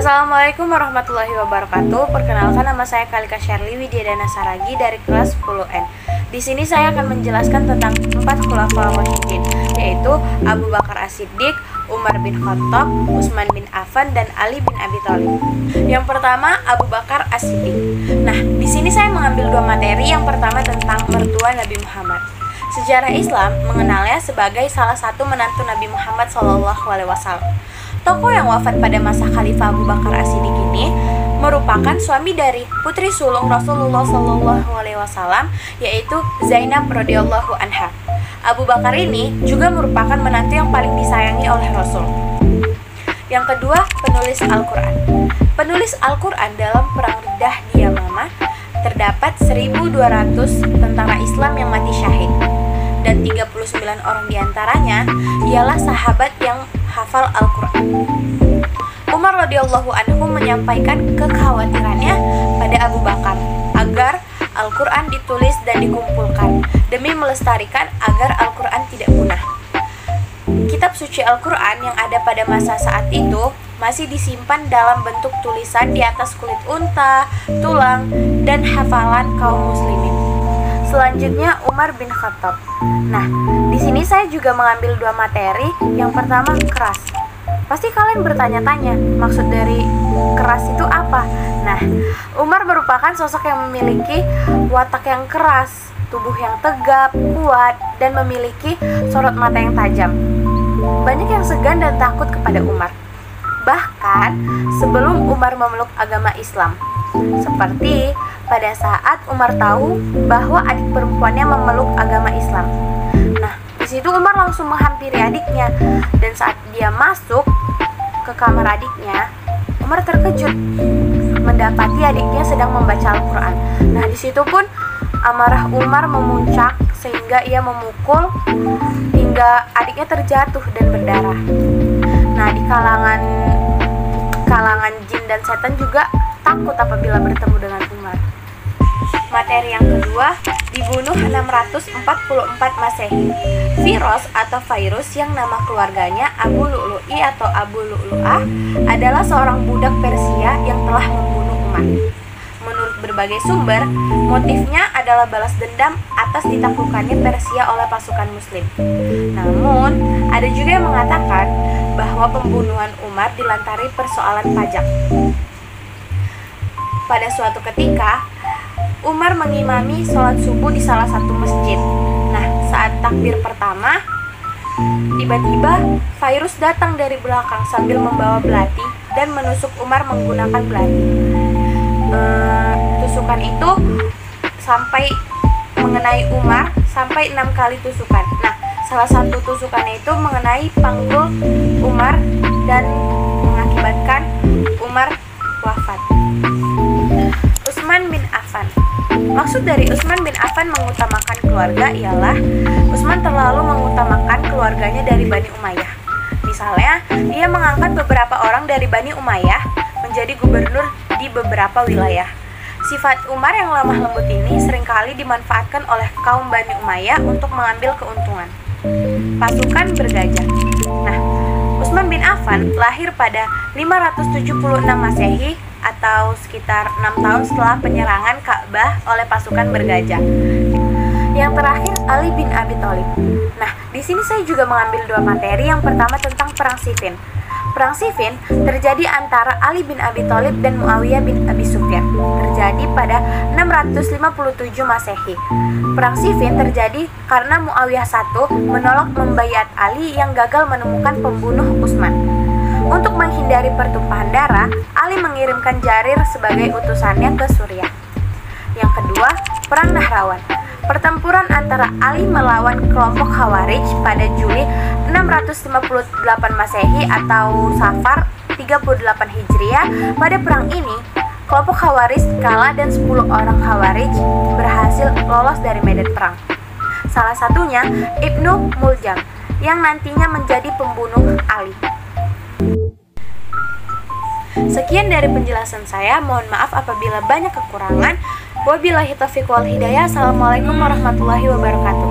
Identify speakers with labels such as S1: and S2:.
S1: Assalamualaikum warahmatullahi wabarakatuh. Perkenalkan, nama saya Kalika Sherly Widyadana Saragi dari kelas 10N. Di sini saya akan menjelaskan tentang 4 khulafaur rasyidin, yaitu Abu Bakar As-Siddiq, Umar bin Khattab, Utsman bin Affan, dan Ali bin Abi Thalib. Yang pertama, Abu Bakar As-Siddiq. Nah, di sini saya mengambil 2 materi. Yang pertama tentang mertua Nabi Muhammad. Sejarah Islam mengenalnya sebagai salah satu menantu Nabi Muhammad SAW. Tokoh yang wafat pada masa Khalifah Abu Bakar As-Siddiq ini merupakan suami dari putri sulung Rasulullah SAW, yaitu Zainab radhiyallahu anha. Abu Bakar ini juga merupakan menantu yang paling disayangi oleh Rasul. Yang kedua, penulis Al-Quran. Penulis Al-Quran dalam Perang Riddah di Yamamah terdapat 1.200 tentara Islam yang mati syahid, dan 39 orang diantaranya ialah sahabat yang hafal Al-Quran. Umar radhiyallahu anhu menyampaikan kekhawatirannya pada Abu Bakar agar Al-Quran ditulis dan dikumpulkan demi melestarikan agar Al-Quran tidak punah. Kitab suci Al-Quran yang ada pada masa saat itu masih disimpan dalam bentuk tulisan di atas kulit unta, tulang, dan hafalan kaum muslimin. Selanjutnya, Umar bin Khattab. Nah, di sini saya juga mengambil 2 materi. Yang pertama, keras. Pasti kalian bertanya-tanya, maksud dari keras itu apa? Nah, Umar merupakan sosok yang memiliki watak yang keras, tubuh yang tegap, kuat, dan memiliki sorot mata yang tajam. Banyak yang segan dan takut kepada Umar. Bahkan sebelum Umar memeluk agama Islam, seperti pada saat Umar tahu bahwa adik perempuannya memeluk agama Islam. Nah, di situ Umar langsung menghampiri adiknya, dan saat dia masuk ke kamar adiknya, Umar terkejut mendapati adiknya sedang membaca Al-Quran. Nah, di situ pun amarah Umar memuncak sehingga ia memukul hingga adiknya terjatuh dan berdarah. Nah, di kalangan jin dan setan juga takut apabila bertemu dengan Umar. Materi yang kedua, dibunuh 644 Masehi. Firos atau virus yang nama keluarganya Abu Lu'lu'i atau Abu Lu'lu'ah adalah seorang budak Persia yang telah membunuh Umar. Menurut berbagai sumber, motifnya adalah balas dendam atas ditaklukannya Persia oleh pasukan Muslim. Namun, ada juga yang mengatakan bahwa pembunuhan Umar dilantari persoalan pajak. Pada suatu ketika, Umar mengimami sholat subuh di salah satu masjid. Nah, saat takbir pertama, tiba-tiba virus datang dari belakang sambil membawa belati dan menusuk Umar menggunakan belati. Tusukan itu sampai mengenai Umar sampai 6 kali tusukan. Nah, salah satu tusukannya itu mengenai panggul Umar dan mengakibatkan Umar wafat. Utsman bin Affan. Maksud dari Utsman bin Affan mengutamakan keluarga ialah Utsman terlalu mengutamakan keluarganya dari Bani Umayyah. Misalnya, dia mengangkat beberapa orang dari Bani Umayyah menjadi gubernur di beberapa wilayah. Sifat Umar yang lemah lembut ini seringkali dimanfaatkan oleh kaum Bani Umayyah untuk mengambil keuntungan. Pasukan bergajah. Nah, Utsman bin Affan lahir pada 576 Masehi atau sekitar 6 tahun setelah penyerangan Ka'bah oleh pasukan bergajah. Yang terakhir, Ali bin Abi Thalib. Nah, di sini saya juga mengambil 2 materi. Yang pertama tentang Perang Siffin. Perang Siffin terjadi antara Ali bin Abi Thalib dan Muawiyah bin Abi Sufyan. Terjadi pada 657 Masehi. Perang Siffin terjadi karena Muawiyah I menolak membaiat Ali yang gagal menemukan pembunuh Utsman. Untuk menghindari pertumpahan darah, Ali mengirimkan Jarir sebagai utusannya ke Suriah. Yang kedua, Perang Nahrawan. Pertempuran antara Ali melawan kelompok Khawarij pada Juli 658 Masehi atau Safar 38 Hijriah. Pada perang ini, kelompok Khawarij kalah dan 10 orang Khawarij berhasil lolos dari medan perang. Salah satunya Ibnu Muljam yang nantinya menjadi pembunuh Ali. Sekian dari penjelasan saya, mohon maaf apabila banyak kekurangan. Wabillahi taufiq wal hidayah. Assalamualaikum warahmatullahi wabarakatuh.